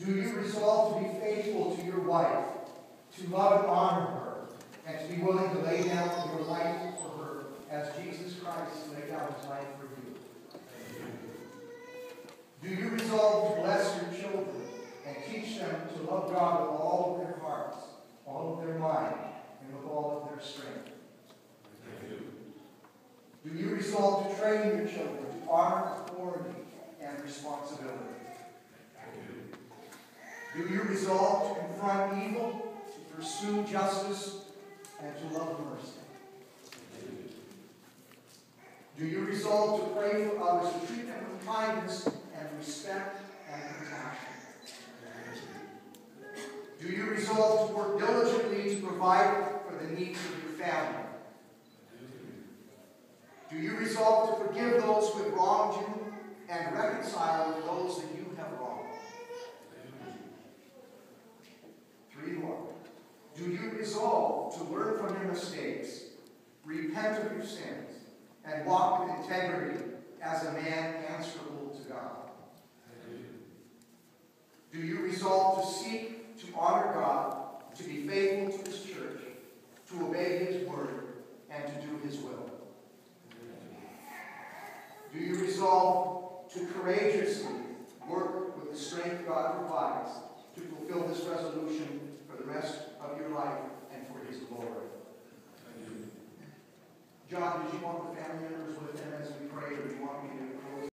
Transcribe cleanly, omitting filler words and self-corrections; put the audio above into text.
Do you resolve to be faithful to your wife, to love and honor her, and to be willing to lay down your life for her as Jesus Christ laid down his life for you? Do you resolve to bless your children and teach them to love God with all of their hearts, all of their mind, and with all of their strength? Do you resolve to train your children to honor authority and responsibility? Do you resolve to confront evil, to pursue justice, and to love mercy? Do you resolve to pray for others, to treat them with kindness and respect and compassion? Do you resolve to work diligently to provide for the needs of your family? Do you resolve to forgive those who have wronged you and reconcile with those that you have wronged? 3 more. Do you resolve to learn from your mistakes, repent of your sins, and walk with integrity as a man answerable to God? Do you resolve to seek to honor God, to be faithful to his church, to obey his word, and to do his will? Do you resolve to courageously work with the strength God provides to fulfill this resolution for the rest of your life and for his glory? John, did you want the family members with him as we pray, or do you want me to close?